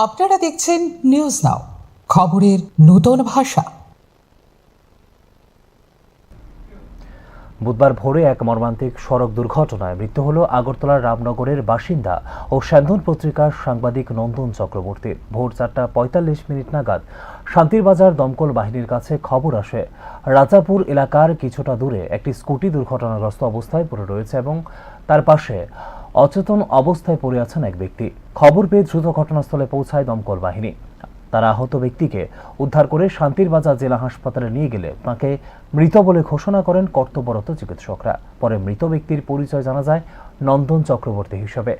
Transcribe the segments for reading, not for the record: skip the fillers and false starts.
আপনারা দেখছেন news now, খবরের নতুন ভাষা। বুধবার ভোরে এক মর্মান্তিক সড়ক দুর্ঘটনায় মৃত্যু হল আগরতলার রামনগরের বাসিন্দা ও স্যান্ধন পত্রিকার সাংবাদিক নন্দন চক্রবর্তীর। ভোর 4:45 নাগাদ শান্তিরবাজার দমকল বাহিনীর কাছে খবর আসে রাজাপুর এলাকার কিছুটা দূরে একটি স্কুটি দুর্ঘটনাগ্রস্ত অবস্থায় পড়ে রয়েছে এবং তার পাশে অচেতন অবস্থায় পড়ে আছেন এক ব্যক্তি। খবর পেয়ে দ্রুত ঘটনাস্থলে পৌঁছায় দমকল বাহিনী। তারা আহত ব্যক্তিকে উদ্ধার করে শান্তিরবাজার জেলা হাসপাতালে নিয়ে গেলে তাকে মৃত বলে ঘোষণা করেন কর্তব্যরত চিকিৎসকরা। পরে মৃত ব্যক্তির পরিচয় জানা যায় নন্দন চক্রবর্তী হিসেবে।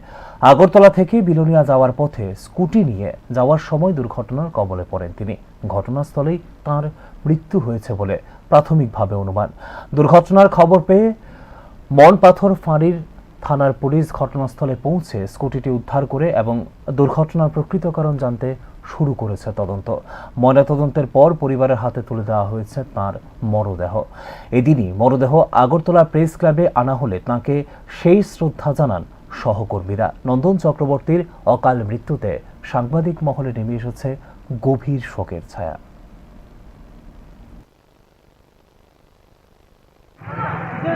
আগরতলা থেকে বিলোনিয়া যাওয়ার পথে স্কুটি নিয়ে যাওয়ার সময় দুর্ঘটনার কবলে পড়েন তিনি। ঘটনাস্থলেই তার মৃত্যু হয়েছে বলে প্রাথমিকভাবে অনুমান। দুর্ঘটনার খবর পেয়ে মনপাথর ফাঁড়ির থানার পুলিশ ঘটনাস্থলে পৌঁছে স্কুটিটি উদ্ধার করে এবং দুর্ঘটনার প্রকৃত কারণ জানতে শুরু করেছে তদন্ত। ময়নাতদন্তের পর পরিবারের হাতে তুলে দেওয়া হয়েছে তার মরদেহ। এদিনই মরদেহ আগরতলা প্রেস ক্লাবে আনা হলে তাঁকে সেই শ্রদ্ধা জানান সহকর্মীরা। নন্দন চক্রবর্তীর অকাল মৃত্যুতে সাংবাদিক মহলে নেমে এসেছে গভীর শোকের ছায়া।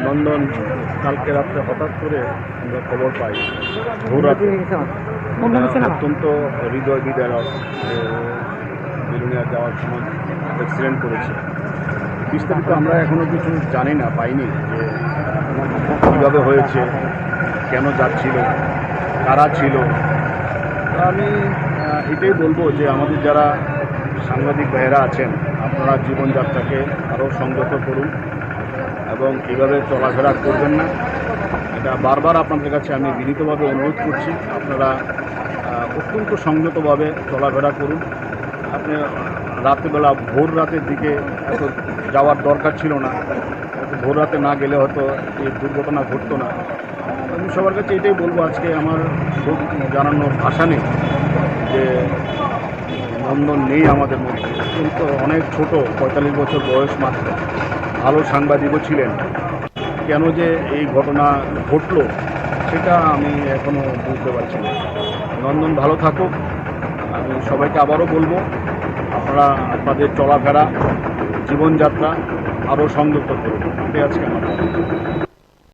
নন্দন কালকে রাত্রে হঠাৎ করে আমরা খবর পাই ভোর রাতে অত্যন্ত হৃদয় বিদারক বিলুনিয়া যাওয়ার সময় অ্যাক্সিডেন্ট করেছে। বিস্তারিত আমরা এখনও কিছু জানি না, পাইনি যে কীভাবে হয়েছে, কেন যাচ্ছিল, কারা ছিল। আমি এটাই বলবো যে আমাদের যারা সাংবাদিক ভাইয়েরা আছেন, আপনারা জীবনযাত্রাকে আরও সংযত করুন এবং এইভাবে চলাফেরা করবেন না। এটা বারবার আপনাদের কাছে আমি বিনীতভাবে অনুরোধ করছি, আপনারা অত্যন্ত সংযতভাবে চলাফেরা করুন। আপনি রাত্রিবেলা ভোর রাতের দিকে এত যাওয়ার দরকার ছিল না, ভোর রাতে না গেলে হয়তো এই দুর্ঘটনা ঘটতো না। আমি সবার কাছে এটাই বলবো, আজকে আমার শোক জানানোর ভাষা নেই যে নন্দন নেই আমাদের মধ্যে। কিন্তু অনেক ছোট, 45 বছর বয়স মাত্র, ভালো সাংবাদিকও ছিলেন। কেন যে এই ঘটনা ঘটলো সেটা আমি এখনও বুঝতে পারছি না। নন্দন ভালো থাকুক। আমি সবাইকে আবারও বলবো, আপনারা আপনাদের চলাফেরা, জীবনযাত্রা আরও সংযুক্ত করুন। এটাই আজকে আমার